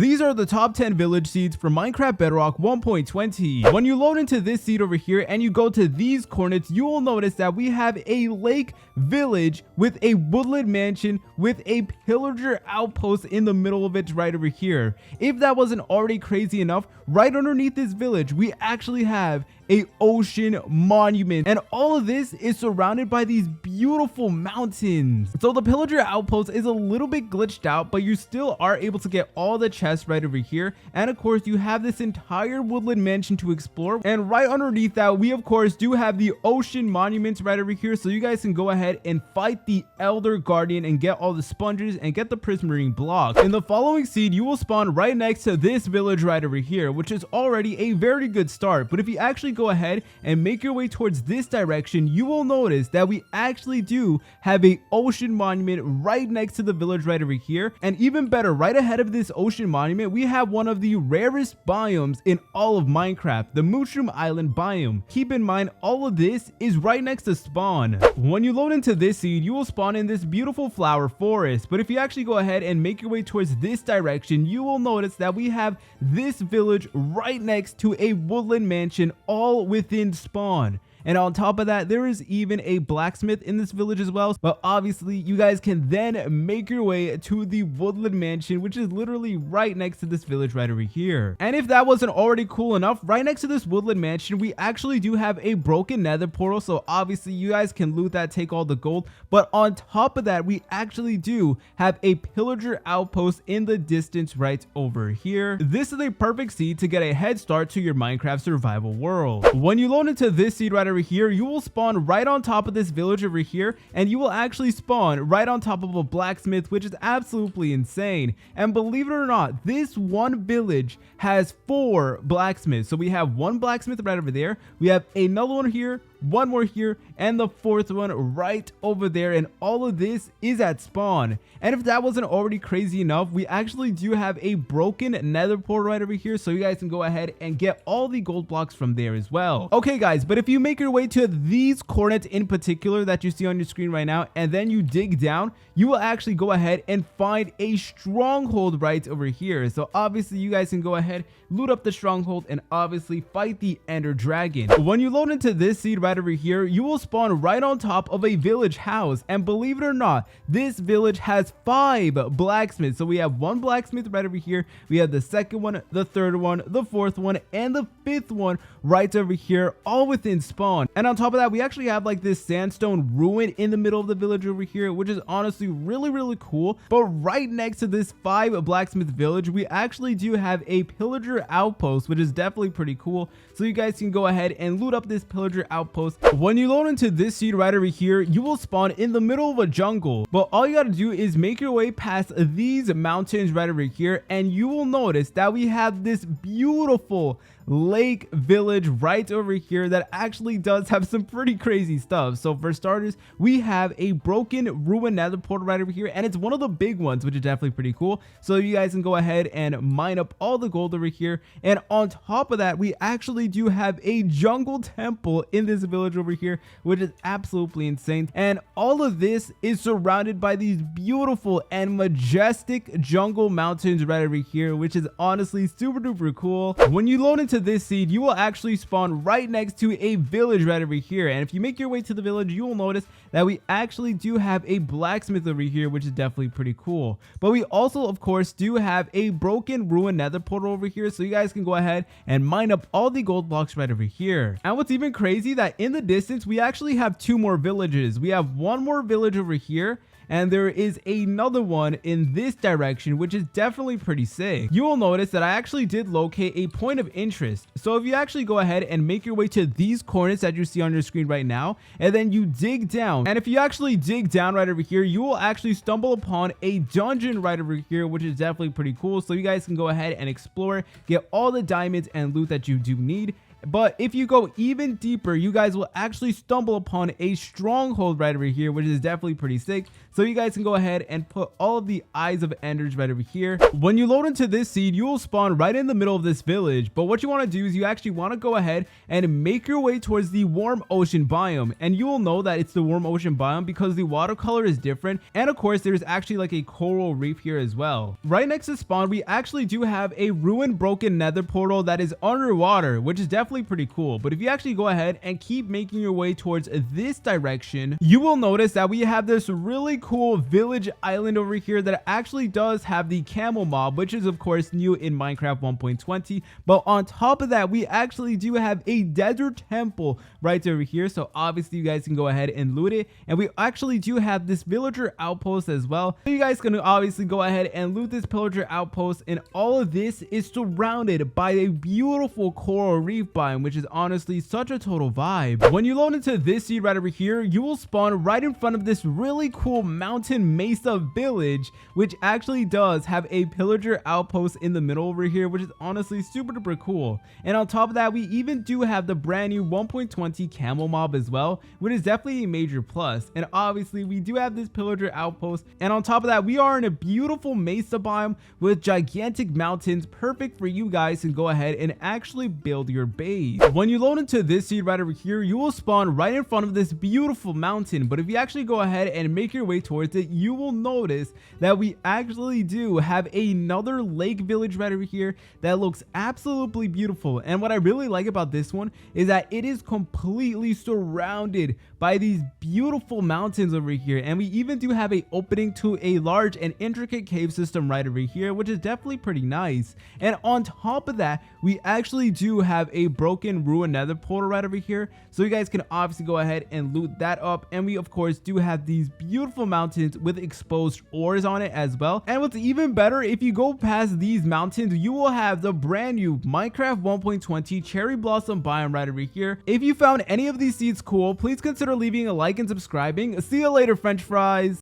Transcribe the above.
These are the top 10 village seeds for Minecraft Bedrock 1.20. When you load into this seed over here and you go to these coordinates, you will notice that we have a lake village with a woodland mansion with a pillager outpost in the middle of it right over here. If that wasn't already crazy enough, right underneath this village, we actually have a ocean monument, and all of this is surrounded by these beautiful mountains. So the pillager outpost is a little bit glitched out, but you still are able to get all the chests right over here. And of course, you have this entire woodland mansion to explore, and right underneath that, we of course do have the ocean monuments right over here, so you guys can go ahead and fight the elder guardian and get all the sponges and get the prismarine blocks. In the following seed, you will spawn right next to this village right over here, which is already a very good start. But if you actually go ahead and make your way towards this direction, you will notice that we actually do have a ocean monument right next to the village right over here. And even better, right ahead of this ocean monument, we have one of the rarest biomes in all of Minecraft, the Mushroom Island biome. Keep in mind, all of this is right next to spawn. When you load into this seed, you will spawn in this beautiful flower forest. But if you actually go ahead and make your way towards this direction, you will notice that we have this village right next to a woodland mansion, all within spawn. And on top of that, there is even a blacksmith in this village as well. But obviously, you guys can then make your way to the woodland mansion, which is literally right next to this village right over here. And if that wasn't already cool enough, right next to this woodland mansion, we actually do have a broken nether portal. So obviously, you guys can loot that, take all the gold. But on top of that, we actually do have a pillager outpost in the distance right over here. This is a perfect seed to get a head start to your Minecraft survival world. When you load into this seed right over here, you will spawn right on top of this village over here, and you will actually spawn right on top of a blacksmith, which is absolutely insane. And believe it or not, this one village has 4 blacksmiths. So we have one blacksmith right over there, we have another one here, one more here, and the 4th one right over there. And all of this is at spawn. And if that wasn't already crazy enough, we actually do have a broken nether portal right over here, so you guys can go ahead and get all the gold blocks from there as well. Okay guys, but if you make your way to these coordinates in particular that you see on your screen right now, and then you dig down, you will actually go ahead and find a stronghold right over here. So obviously you guys can go ahead, loot up the stronghold, and obviously fight the ender dragon. When you load into this seed right over here, you will spawn right on top of a village house. And believe it or not, this village has 5 blacksmiths. So we have one blacksmith right over here, we have the 2nd one, the 3rd one, the 4th one, and the 5th one right over here, all within spawn. And on top of that, we actually have like this sandstone ruin in the middle of the village over here, which is honestly really cool. But right next to this 5 blacksmith village, we actually do have a pillager outpost, which is definitely pretty cool. So you guys can go ahead and loot up this pillager outpost. When you load into this seed right over here, you will spawn in the middle of a jungle. But all you got to do is make your way past these mountains right over here, and you will notice that we have this beautiful lake village right over here that actually does have some pretty crazy stuff. So for starters, we have a broken ruined nether portal right over here, and it's one of the big ones, which is definitely pretty cool. So you guys can go ahead and mine up all the gold over here. And on top of that, we actually do have a jungle temple in this village over here, which is absolutely insane. And all of this is surrounded by these beautiful and majestic jungle mountains right over here, which is honestly super duper cool. When you load into this seed, you will actually spawn right next to a village right over here. And if you make your way to the village, you will notice that we actually do have a blacksmith over here, which is definitely pretty cool. But we also, of course, do have a broken ruined nether portal over here, so you guys can go ahead and mine up all the gold blocks right over here. And what's even crazy, that in the distance, we actually have 2 more villages. We have one more village over here, and there is another one in this direction, which is definitely pretty sick. You will notice that I actually did locate a point of interest. So if you actually go ahead and make your way to these coordinates that you see on your screen right now, and then you dig down, and if you actually dig down right over here, you will actually stumble upon a dungeon right over here, which is definitely pretty cool. So you guys can go ahead and explore, get all the diamonds and loot that you do need. But if you go even deeper, you guys will actually stumble upon a stronghold right over here, which is definitely pretty sick. So you guys can go ahead and put all of the eyes of enders right over here. When you load into this seed, you will spawn right in the middle of this village. But what you want to do is you actually want to go ahead and make your way towards the warm ocean biome. And you will know that it's the warm ocean biome because the watercolor is different. And of course, there's actually like a coral reef here as well. Right next to spawn, we actually do have a ruined broken nether portal that is underwater, which is definitely pretty cool. But if you actually go ahead and keep making your way towards this direction, you will notice that we have this really cool village island over here that actually does have the camel mob, which is of course new in Minecraft 1.20. But on top of that, we actually do have a desert temple right over here. So obviously you guys can go ahead and loot it. And we actually do have this villager outpost as well. So you guys can obviously go ahead and loot this pillager outpost. And all of this is surrounded by a beautiful coral reef biome, which is honestly such a total vibe. When you load into this seed right over here, you will spawn right in front of this really cool mountain mesa village, which actually does have a pillager outpost in the middle over here, which is honestly super duper cool. And on top of that, we even do have the brand new 1.20 camel mob as well, which is definitely a major plus. And obviously we do have this pillager outpost, and on top of that, we are in a beautiful mesa biome with gigantic mountains, perfect for you guys to go ahead and actually build your base. When you load into this seed right over here, you will spawn right in front of this beautiful mountain. But if you actually go ahead and make your way towards it, you will notice that we actually do have another lake village right over here that looks absolutely beautiful. And what I really like about this one is that it is completely surrounded by these beautiful mountains over here. And we even do have a opening to a large and intricate cave system right over here, which is definitely pretty nice. And on top of that, we actually do have a broken ruined nether portal right over here. So you guys can obviously go ahead and loot that up. And we of course do have these beautiful mountains with exposed ores on it as well. And what's even better, if you go past these mountains, you will have the brand new Minecraft 1.20 cherry blossom biome right over here. If you found any of these seeds cool, please consider leaving a like and subscribing. See you later, French fries.